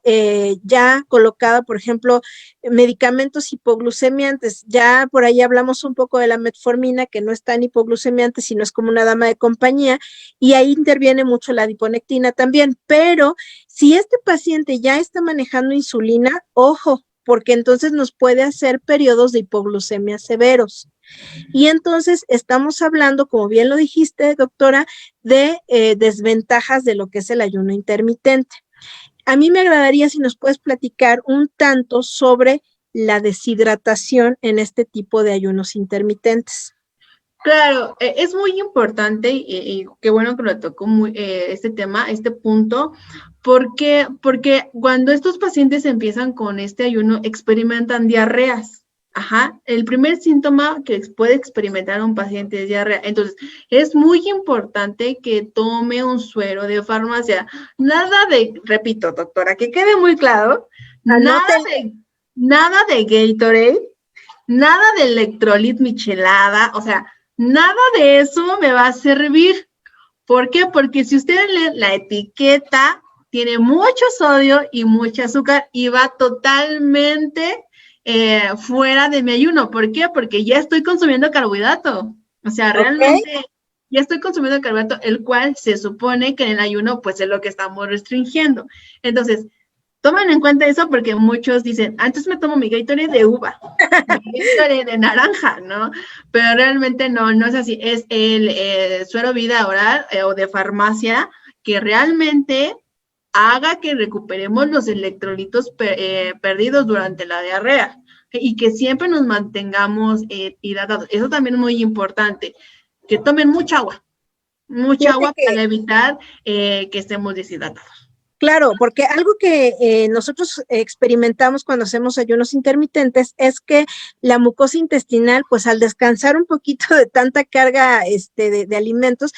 ya colocado, por ejemplo, medicamentos hipoglucemiantes, ya por ahí hablamos un poco de la metformina, que no es tan hipoglucemiante, sino es como una dama de compañía, y ahí interviene mucho la adiponectina también, pero si este paciente ya está manejando insulina, ojo, porque entonces nos puede hacer periodos de hipoglucemia severos. Y entonces estamos hablando, como bien lo dijiste, doctora, de desventajas de lo que es el ayuno intermitente. A mí me agradaría si nos puedes platicar un tanto sobre la deshidratación en este tipo de ayunos intermitentes. Claro, es muy importante y qué bueno que lo tocó este tema, este punto, porque cuando estos pacientes empiezan con este ayuno experimentan diarreas. El primer síntoma que puede experimentar un paciente es diarrea. Entonces, es muy importante que tome un suero de farmacia. Nada de, repito, doctora, que quede muy claro, nada de Gatorade, nada de electrolit michelada, o sea, nada de eso me va a servir. ¿Por qué? Porque si ustedes leen la etiqueta, tiene mucho sodio y mucho azúcar y va totalmente fuera de mi ayuno. ¿Por qué? Porque ya estoy consumiendo carbohidrato. O sea, realmente ya estoy consumiendo carbohidrato, el cual se supone que en el ayuno, pues es lo que estamos restringiendo. Entonces, tomen en cuenta eso porque muchos dicen, antes me tomo mi Gatorade de uva, mi Gatorade de naranja, ¿no? Pero realmente no es así. Es el suero vida oral o de farmacia que realmente haga que recuperemos los electrolitos perdidos durante la diarrea y que siempre nos mantengamos hidratados. Eso también es muy importante, que tomen mucha agua para evitar que estemos deshidratados. Claro, porque algo que nosotros experimentamos cuando hacemos ayunos intermitentes es que la mucosa intestinal, pues al descansar un poquito de tanta carga de alimentos,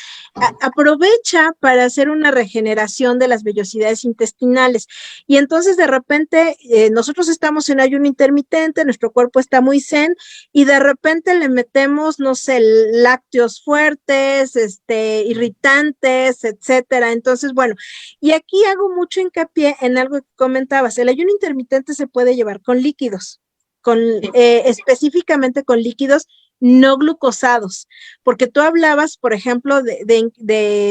aprovecha para hacer una regeneración de las vellosidades intestinales. Y entonces de repente nosotros estamos en ayuno intermitente, nuestro cuerpo está muy zen y de repente le metemos, no sé, lácteos fuertes, irritantes, etcétera. Entonces, bueno, y aquí hago mucho hincapié en algo que comentabas. El ayuno intermitente se puede llevar con líquidos, específicamente con líquidos no glucosados, porque tú hablabas, por ejemplo,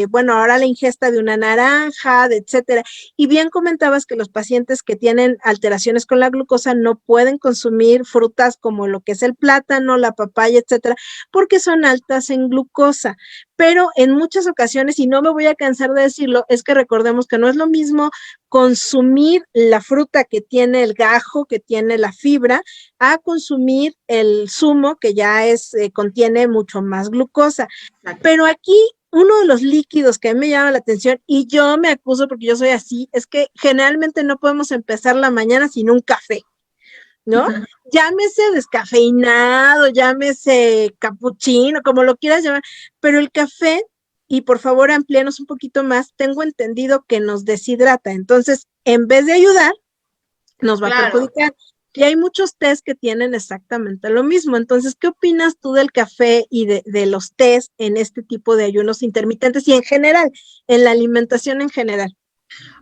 bueno, ahora la ingesta de una naranja, etcétera, y bien comentabas que los pacientes que tienen alteraciones con la glucosa no pueden consumir frutas como lo que es el plátano, la papaya, etcétera, porque son altas en glucosa. Pero en muchas ocasiones, y no me voy a cansar de decirlo, es que recordemos que no es lo mismo consumir la fruta que tiene el gajo, que tiene la fibra, a consumir el zumo que ya contiene mucho más glucosa. Pero aquí uno de los líquidos que a mí me llama la atención, y yo me acuso porque yo soy así, es que generalmente no podemos empezar la mañana sin un café, ¿no? Llámese descafeinado, llámese capuchino, como lo quieras llamar, pero el café, y por favor amplíanos un poquito más, tengo entendido que nos deshidrata, entonces en vez de ayudar, nos va a perjudicar. Y hay muchos tés que tienen exactamente lo mismo. Entonces, ¿qué opinas tú del café y de los tés en este tipo de ayunos intermitentes y en general, en la alimentación en general?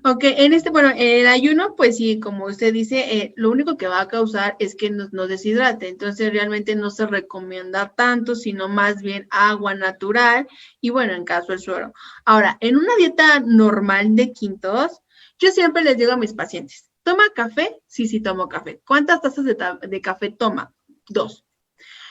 Ok, bueno, el ayuno, pues sí, como usted dice, lo único que va a causar es que nos deshidrate, entonces realmente no se recomienda tanto, sino más bien agua natural y bueno, en caso el suero. Ahora, en una dieta normal de quintos, yo siempre les digo a mis pacientes, ¿toma café? Sí, sí tomo café. ¿Cuántas tazas de café toma? 2.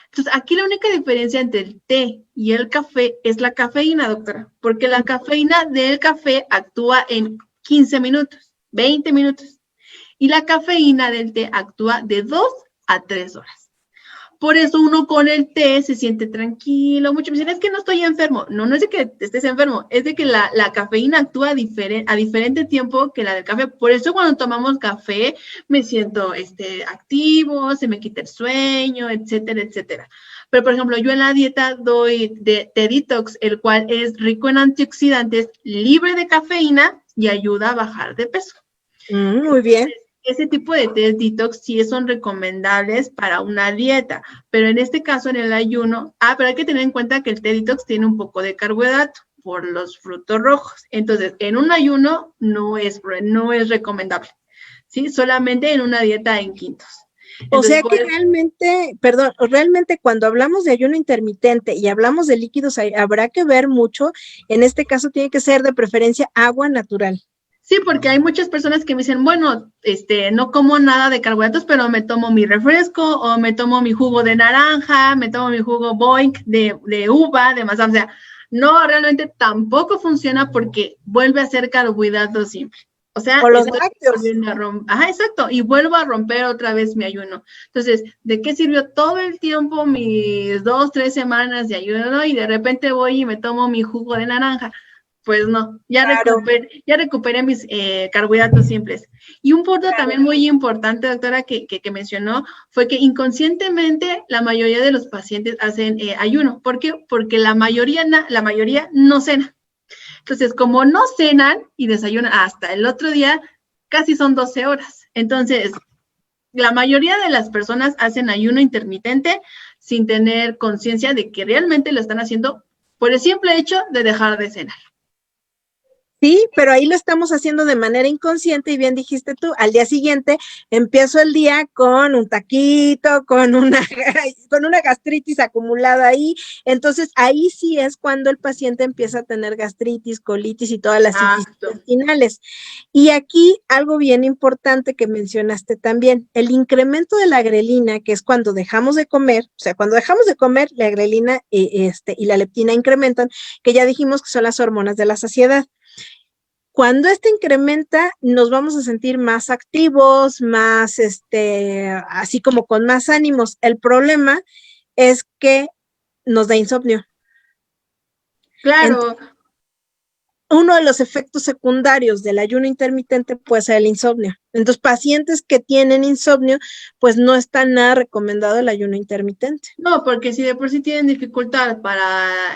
Entonces, aquí la única diferencia entre el té y el café es la cafeína, doctora, porque la cafeína del café actúa en 15 minutos, 20 minutos, y la cafeína del té actúa de 2 a 3 horas. Por eso uno con el té se siente tranquilo. Muchos me dicen, es que no estoy enfermo. No, no es de que estés enfermo, es de que la cafeína actúa a diferente tiempo que la del café. Por eso cuando tomamos café me siento activo, se me quita el sueño, etcétera, etcétera. Pero, por ejemplo, yo en la dieta doy té detox, el cual es rico en antioxidantes, libre de cafeína y ayuda a bajar de peso. Muy bien. Ese tipo de test detox sí son recomendables para una dieta, pero en este caso en el ayuno, pero hay que tener en cuenta que el test detox tiene un poco de carbohidrato por los frutos rojos. Entonces, en un ayuno no es recomendable, ¿sí? Solamente en una dieta en quintos. Entonces, o sea que realmente cuando hablamos de ayuno intermitente y hablamos de líquidos, habrá que ver mucho, en este caso tiene que ser de preferencia agua natural. Sí, porque hay muchas personas que me dicen, bueno, no como nada de carbohidratos, pero me tomo mi refresco o me tomo mi jugo de naranja, me tomo mi jugo Boink de uva, de manzana. O sea, no, realmente tampoco funciona porque vuelve a ser carbohidrato simple. O sea, los lácteos. Exacto, y vuelvo a romper otra vez mi ayuno. Entonces, ¿de qué sirvió todo el tiempo mis 2, 3 semanas de ayuno y de repente voy y me tomo mi jugo de naranja? Pues no, ya recuperé mis carbohidratos simples. Y un punto también muy importante, doctora, que mencionó, fue que inconscientemente la mayoría de los pacientes hacen ayuno. ¿Por qué? Porque la mayoría no cena. Entonces, como no cenan y desayunan hasta el otro día, casi son 12 horas. Entonces, la mayoría de las personas hacen ayuno intermitente sin tener conciencia de que realmente lo están haciendo por el simple hecho de dejar de cenar. Sí, pero ahí lo estamos haciendo de manera inconsciente y bien dijiste tú, al día siguiente empiezo el día con un taquito, con una gastritis acumulada ahí, entonces ahí sí es cuando el paciente empieza a tener gastritis, colitis y todas las citis intestinales. Y aquí algo bien importante que mencionaste también, el incremento de la grelina, que es cuando dejamos de comer, o sea, cuando dejamos de comer, la grelina y la leptina incrementan, que ya dijimos que son las hormonas de la saciedad. Cuando incrementa, nos vamos a sentir más activos, más, así como con más ánimos. El problema es que nos da insomnio. Claro. Entonces, uno de los efectos secundarios del ayuno intermitente puede ser el insomnio. Entonces, pacientes que tienen insomnio, pues no está nada recomendado el ayuno intermitente. No, porque si de por sí tienen dificultad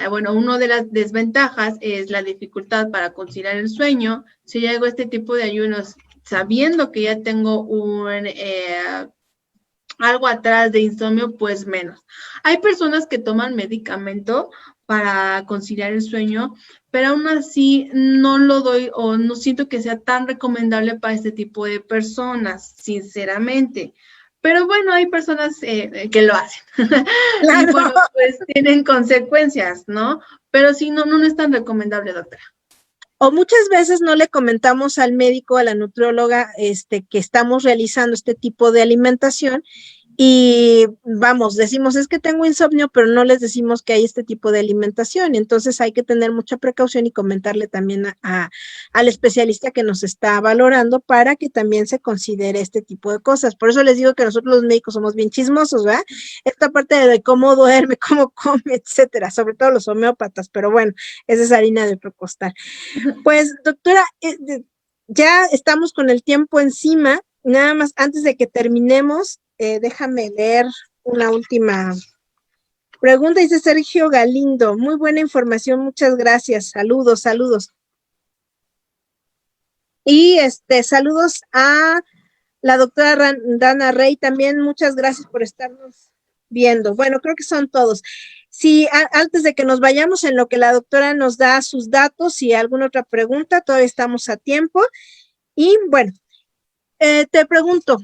una de las desventajas es la dificultad para conciliar el sueño. Si yo hago este tipo de ayunos sabiendo que ya tengo algo atrás de insomnio, pues menos. Hay personas que toman medicamento para conciliar el sueño, pero aún así no lo doy o no siento que sea tan recomendable para este tipo de personas, sinceramente. pero bueno, hay personas que lo hacen. Claro. Y bueno, pues tienen consecuencias, ¿no? Pero sí, no es tan recomendable, doctora. O muchas veces no le comentamos al médico, a la nutrióloga, que estamos realizando este tipo de alimentación y vamos, decimos, es que tengo insomnio, pero no les decimos que hay este tipo de alimentación. Entonces hay que tener mucha precaución y comentarle también al especialista que nos está valorando para que también se considere este tipo de cosas. Por eso les digo que nosotros los médicos somos bien chismosos, ¿verdad? Esta parte de cómo duerme, cómo come, etcétera, sobre todo los homeópatas, pero bueno, esa es harina de otro costal. Pues, doctora, ya estamos con el tiempo encima. Nada más, antes de que terminemos, déjame leer una última pregunta. Dice Sergio Galindo, muy buena información, muchas gracias. Saludos, saludos. Y saludos a la doctora Dana Rey también, muchas gracias por estarnos viendo. Bueno, creo que son todos. Sí, antes de que nos vayamos, en lo que la doctora nos da sus datos y alguna otra pregunta, todavía estamos a tiempo. Y bueno, te pregunto,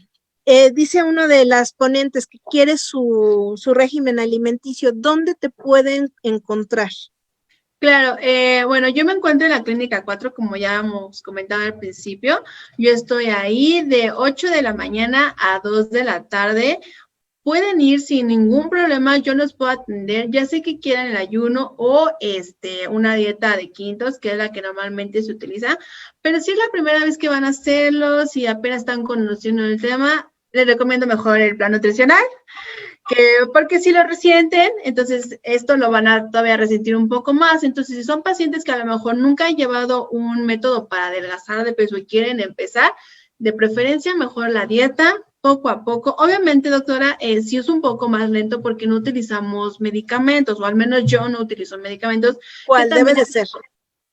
dice uno de las ponentes que quiere su régimen alimenticio, ¿dónde te pueden encontrar? Claro, bueno, yo me encuentro en la Clínica 4, como ya hemos comentado al principio. Yo estoy ahí de 8 de la mañana a 2 de la tarde. Pueden ir sin ningún problema, yo los puedo atender, ya sé que quieran el ayuno o una dieta de quintos, que es la que normalmente se utiliza, pero si es la primera vez que van a hacerlo, si apenas están conociendo el tema, les recomiendo mejor el plan nutricional, porque si lo resienten, entonces esto lo van a todavía resentir un poco más. Entonces, si son pacientes que a lo mejor nunca han llevado un método para adelgazar de peso y quieren empezar, de preferencia mejor la dieta, poco a poco. Obviamente, doctora, sí es un poco más lento porque no utilizamos medicamentos, o al menos yo no utilizo medicamentos. ¿Cuál debe de ser?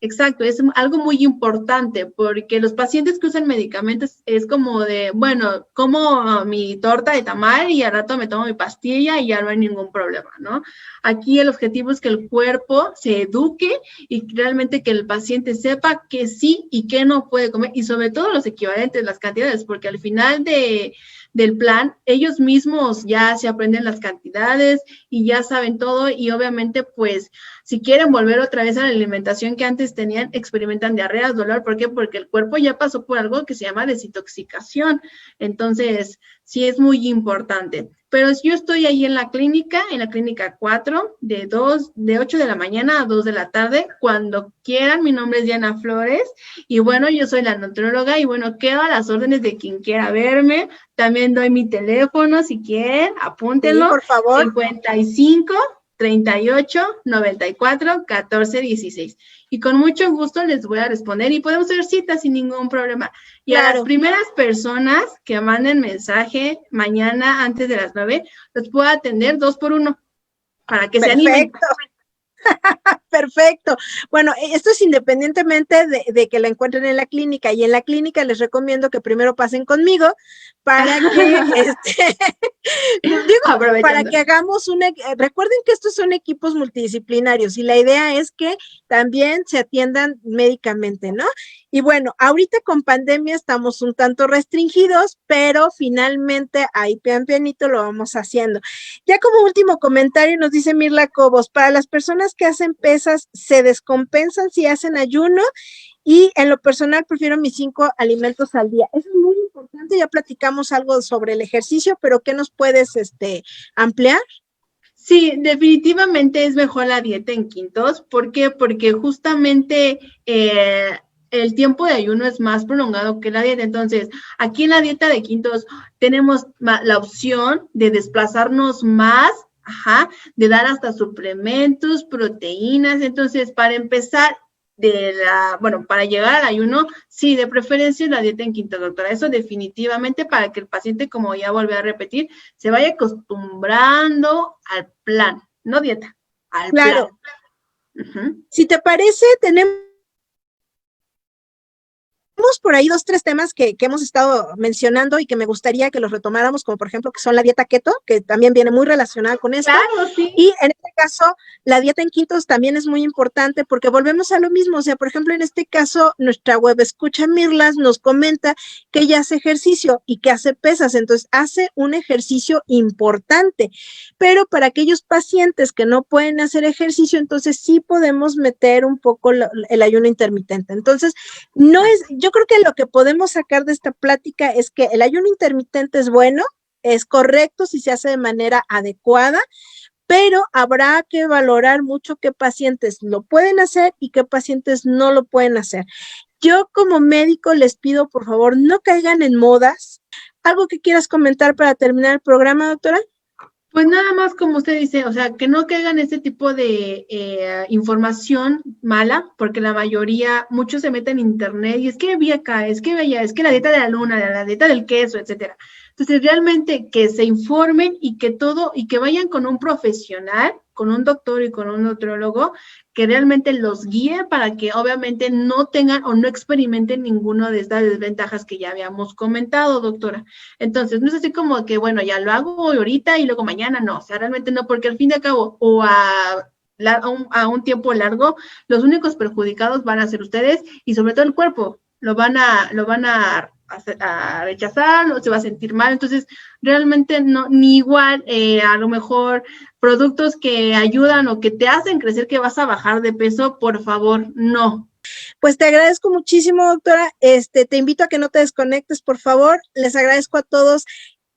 Exacto, es algo muy importante porque los pacientes que usan medicamentos es como de, bueno, como mi torta de tamal y al rato me tomo mi pastilla y ya no hay ningún problema, ¿no? Aquí el objetivo es que el cuerpo se eduque y realmente que el paciente sepa que sí y que no puede comer y sobre todo los equivalentes, las cantidades, porque al final del plan, ellos mismos ya se aprenden las cantidades y ya saben todo y obviamente pues si quieren volver otra vez a la alimentación que antes tenían, experimentan diarreas, dolor. ¿Por qué? Porque el cuerpo ya pasó por algo que se llama desintoxicación. Entonces, sí es muy importante. Pero yo estoy ahí en la clínica 4, de 8 de la mañana a 2 de la tarde, cuando quieran. Mi nombre es Diana Flores y bueno, yo soy la nutrióloga y bueno, quedo a las órdenes de quien quiera verme. También doy mi teléfono si quieren, apúntenlo. Sí, por favor. 55 38 94 14 16. Y con mucho gusto les voy a responder y podemos hacer citas sin ningún problema. Y claro, a las primeras personas que manden mensaje mañana antes de las 9, los puedo atender 2 por 1 para que se animen. Perfecto. Bueno, esto es independientemente de que la encuentren en la clínica, y en la clínica les recomiendo que primero pasen conmigo para que para que hagamos recuerden que estos son equipos multidisciplinarios y la idea es que también se atiendan médicamente, ¿no? Y bueno, ahorita con pandemia estamos un tanto restringidos, pero finalmente ahí pian pianito lo vamos haciendo. Ya como último comentario nos dice Mirla Cobos, para las personas que hacen pesas, se descompensan si hacen ayuno, y en lo personal prefiero mis 5 alimentos al día. Eso es muy importante, ya platicamos algo sobre el ejercicio, pero ¿qué nos puedes ampliar? Sí, definitivamente es mejor la dieta en quintos. ¿Por qué? Porque justamente el tiempo de ayuno es más prolongado que la dieta. Entonces, aquí en la dieta de quintos tenemos la opción de desplazarnos más, de dar hasta suplementos, proteínas. Entonces, para empezar, para llegar al ayuno, sí, de preferencia la dieta en quinto, doctora. Eso definitivamente para que el paciente, como ya volví a repetir, se vaya acostumbrando al plan, no dieta, al plan. Si te parece, tenemos por ahí 2, 3 temas que hemos estado mencionando y que me gustaría que los retomáramos, como por ejemplo que son la dieta keto, que también viene muy relacionada con esto. Claro, sí. Y en este caso, la dieta en ketos también es muy importante porque volvemos a lo mismo. O sea, por ejemplo, en este caso, nuestra web escucha Mirlas nos comenta que ella hace ejercicio y que hace pesas, entonces hace un ejercicio importante. Pero para aquellos pacientes que no pueden hacer ejercicio, entonces sí podemos meter un poco el ayuno intermitente. Entonces, no es, yo creo que lo que podemos sacar de esta plática es que el ayuno intermitente es bueno, es correcto si se hace de manera adecuada, pero habrá que valorar mucho qué pacientes lo pueden hacer y qué pacientes no lo pueden hacer. Yo como médico les pido, por favor, no caigan en modas. ¿Algo que quieras comentar para terminar el programa, doctora? Pues nada más como usted dice, o sea, que no caigan este tipo de información mala, porque la mayoría, muchos se meten en internet y es que vi acá, es que veía, es que la dieta de la luna, la dieta del queso, etcétera. Entonces, realmente que se informen y que todo, y que vayan con un profesional, con un doctor y con un nutriólogo, que realmente los guíe para que obviamente no tengan o no experimenten ninguno de estas desventajas que ya habíamos comentado, doctora. Entonces, no es así como que, bueno, ya lo hago ahorita y luego mañana, no, o sea, realmente no, porque al fin y al cabo, o a un tiempo largo, los únicos perjudicados van a ser ustedes y sobre todo el cuerpo, lo van a rechazar, o se va a sentir mal, entonces realmente no, ni igual a lo mejor productos que ayudan o que te hacen crecer que vas a bajar de peso, por favor, no. Pues te agradezco muchísimo, doctora. Te invito a que no te desconectes, por favor. Les agradezco a todos.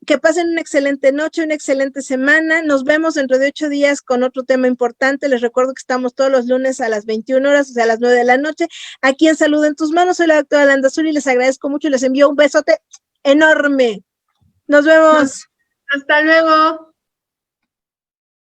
Que pasen una excelente noche, una excelente semana. Nos vemos dentro de 8 días con otro tema importante. Les recuerdo que estamos todos los lunes a las 21 horas, o sea, a las 9 de la noche, aquí en Salud en tus manos. Soy la doctora Landazuri y les agradezco mucho y les envío un besote enorme. Nos vemos. Hasta luego.